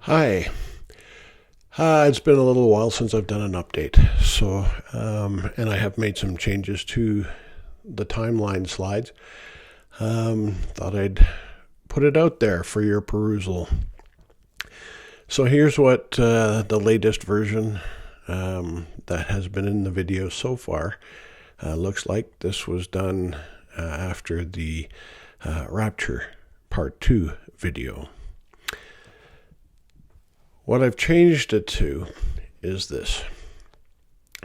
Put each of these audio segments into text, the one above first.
Hi. It's been a little while since I've done an update, and I have made some changes to the timeline slides. Thought I'd put it out there for your perusal. So here's what the latest version that has been in the video so far looks like. This was done after the Rapture Part 2 video. What I've changed it to is this.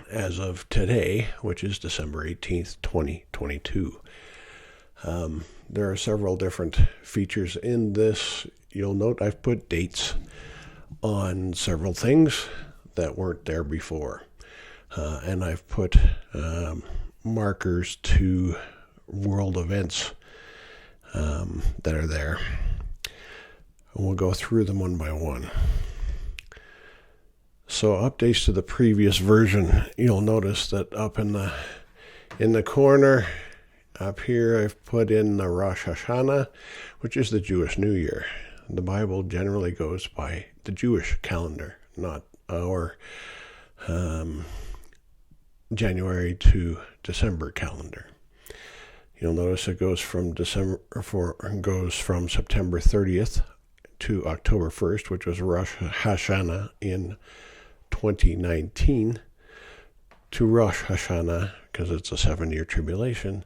As of today, which is December 18th, 2022, there are several different features in this. You'll note I've put dates on several things that weren't there before. And I've put markers to world events that are there. And we'll go through them one by one. So updates to the previous version, you'll notice that up in the corner, up here, I've put in the Rosh Hahanah, which is the Jewish New Year. The Bible generally goes by the Jewish calendar, not our January to December calendar. You'll notice it goes from September 30th to October 1st, which was Rosh Hashanah in 2019, to Rosh Hashanah, because it's a 7-year tribulation,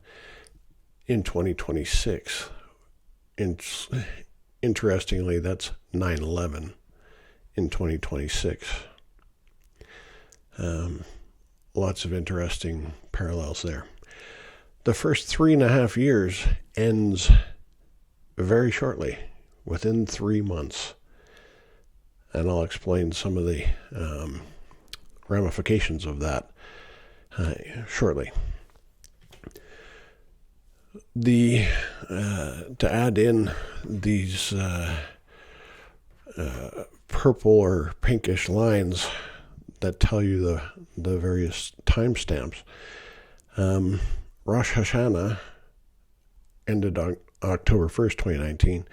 in 2026. Interestingly, that's 9/11 in 2026. Lots of interesting parallels there. The first 3.5 years ends very shortly, within 3 months. And I'll explain some of the ramifications of that shortly. To add in these purple or pinkish lines that tell you the various timestamps, Rosh Hashanah ended on October 1st, 2019.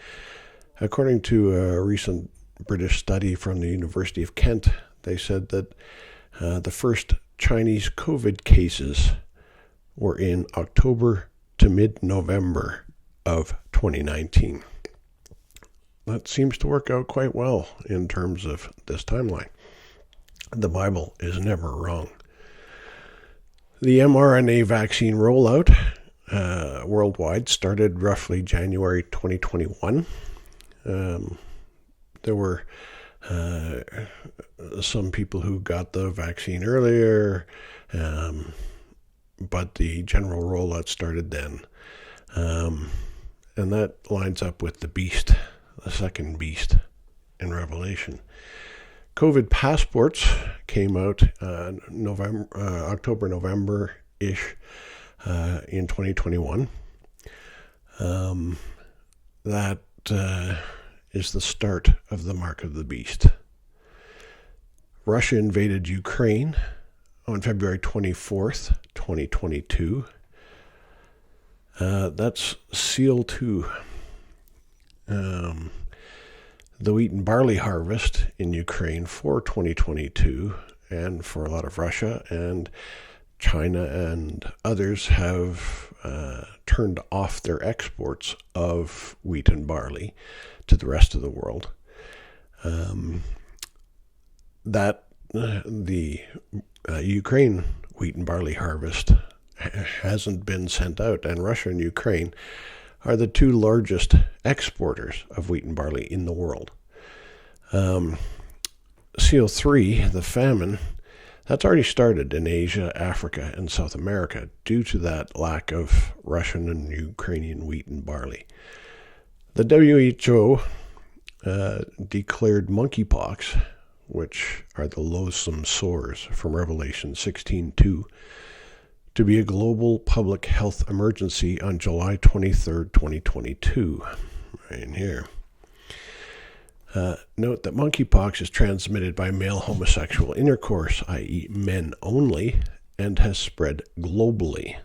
According to a recent British study from the University of Kent, they said that the first Chinese COVID cases were in October to mid-November of 2019. That seems to work out quite well in terms of this timeline. The Bible is never wrong. The mRNA vaccine rollout worldwide started roughly January 2021. There were some people who got the vaccine earlier, but the general rollout started then. And that lines up with the beast, the second beast in Revelation. COVID passports came out October, November-ish in 2021. That is the start of the mark of the beast. Russia invaded Ukraine on February 24th, 2022. That's Seal 2. The wheat and barley harvest in Ukraine for 2022, and for a lot of Russia and China and others, have turned off their exports of wheat and barley to the rest of the world. The Ukraine wheat and barley harvest hasn't been sent out, and Russia and Ukraine are the two largest exporters of wheat and barley in the world. CO3, the famine, that's already started in Asia, Africa, and South America due to that lack of Russian and Ukrainian wheat and barley. The WHO declared monkeypox, which are the loathsome sores from Revelation 16:2, to be a global public health emergency on July 23rd, 2022. Right in here. Note that monkeypox is transmitted by male homosexual intercourse, i.e. men only, and has spread globally.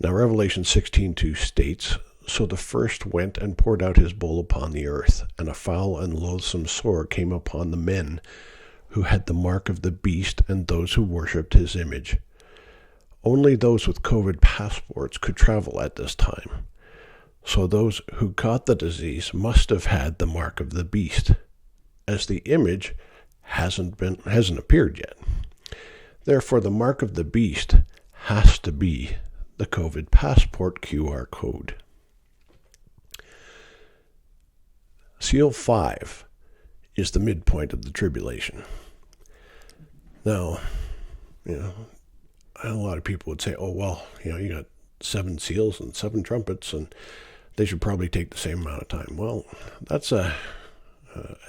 Now, Revelation 16:2 states, So the first went and poured out his bowl upon the earth, and a foul and loathsome sore came upon the men who had the mark of the beast and those who worshipped his image. Only those with COVID passports could travel at this time. So those who got the disease must have had the mark of the beast, as the image hasn't appeared yet. Therefore, the mark of the beast has to be the COVID passport QR code. Seal 5 is the midpoint of the tribulation. Now, a lot of people would say, oh, well, you got 7 seals and 7 trumpets, and they should probably take the same amount of time. Well, that's a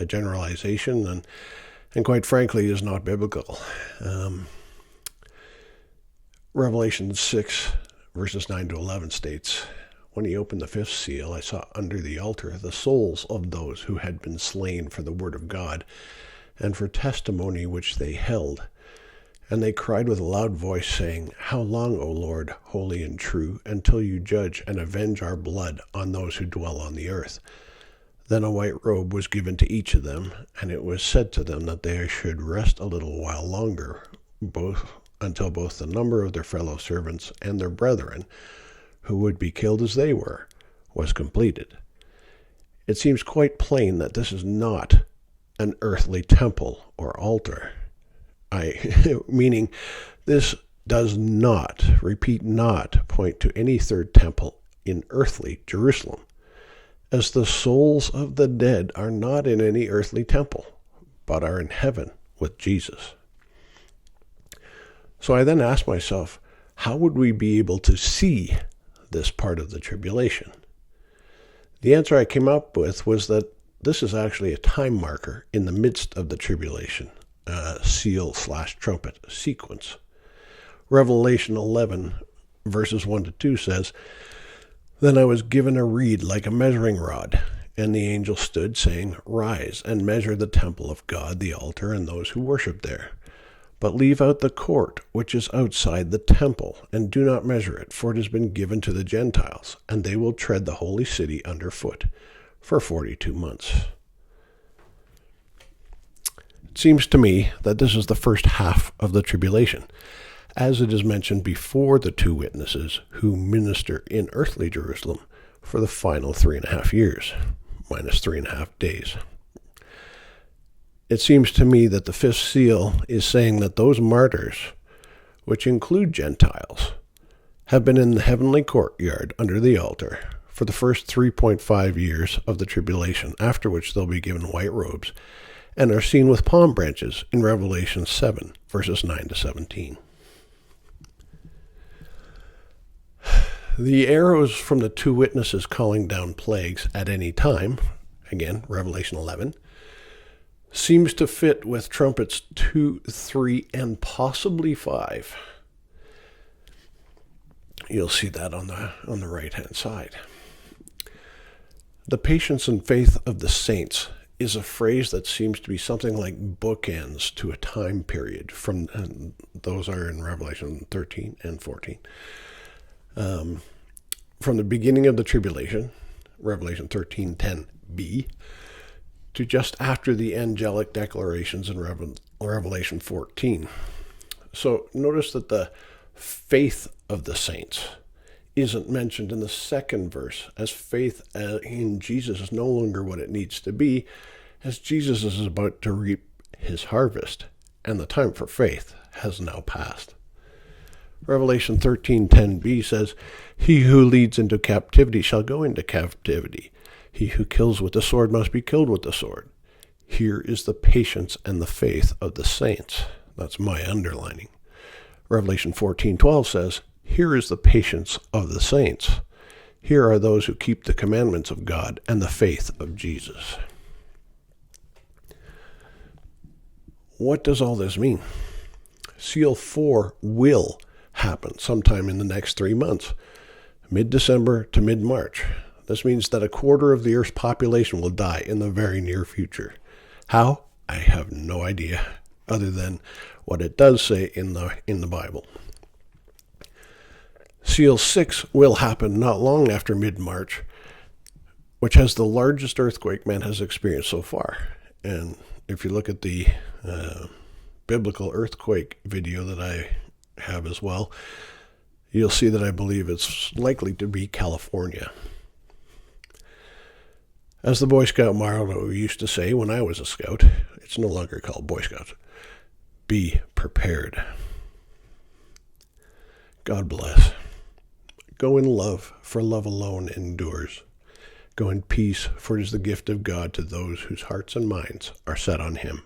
generalization, and quite frankly, is not biblical. Revelation 6, verses 9 to 11 states, when he opened the 5th seal, I saw under the altar the souls of those who had been slain for the word of God and for testimony which they held. And they cried with a loud voice, saying, How long, O Lord, holy and true, until you judge and avenge our blood on those who dwell on the earth? Then a white robe was given to each of them, and it was said to them that they should rest a little while longer, until both the number of their fellow servants and their brethren, who would be killed as they were, was completed. It seems quite plain that this is not an earthly temple or altar. Meaning this does not, repeat, not point to any third temple in earthly Jerusalem, as the souls of the dead are not in any earthly temple, but are in heaven with Jesus. So I then asked myself, how would we be able to see this part of the tribulation? The answer I came up with was that this is actually a time marker in the midst of the tribulation, seal/trumpet sequence. Revelation 11, verses 1 to 2 says, Then I was given a reed like a measuring rod, and the angel stood, saying, Rise and measure the temple of God, the altar, and those who worship there. But leave out the court which is outside the temple, and do not measure it, for it has been given to the Gentiles, and they will tread the holy city underfoot for 42 months. It seems to me that this is the first half of the tribulation, as it is mentioned before the 2 witnesses who minister in earthly Jerusalem for the final 3.5 years, minus 3.5 days. It seems to me that the 5th seal is saying that those martyrs, which include Gentiles, have been in the heavenly courtyard under the altar for the first 3.5 years of the tribulation, after which they'll be given white robes, and are seen with palm branches in Revelation 7, verses 9 to 17. The arrows from the 2 witnesses calling down plagues at any time, again, Revelation 11, seems to fit with trumpets 2, 3, and possibly 5. You'll see that on the right-hand side. The patience and faith of the saints is a phrase that seems to be something like bookends to a time period. Those are in Revelation 13 and 14. From the beginning of the tribulation, Revelation 13:10b, to just after the angelic declarations in Revelation 14. So notice that the faith of the saints isn't mentioned in the second verse, as faith in Jesus is no longer what it needs to be, as Jesus is about to reap his harvest, and the time for faith has now passed. Revelation 13:10b says, He who leads into captivity shall go into captivity. He who kills with the sword must be killed with the sword. Here is the patience and the faith of the saints. That's my underlining. Revelation 14:12 says, Here is the patience of the saints. Here are those who keep the commandments of God and the faith of Jesus. What does all this mean? Seal 4 will happen sometime in the next 3 months, mid-December to mid-March. This means that a quarter of the Earth's population will die in the very near future. How? I have no idea, other than what it does say in the Bible. Seal 6 will happen not long after mid-March, which has the largest earthquake man has experienced so far. And if you look at the biblical earthquake video that I have as well, you'll see that I believe it's likely to be California. As the Boy Scout motto used to say when I was a scout, it's no longer called Boy Scouts, be prepared. God bless. Go in love, for love alone endures. Go in peace, for it is the gift of God to those whose hearts and minds are set on him.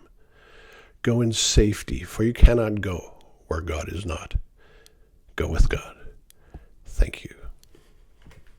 Go in safety, for you cannot go where God is not. Go with God. Thank you.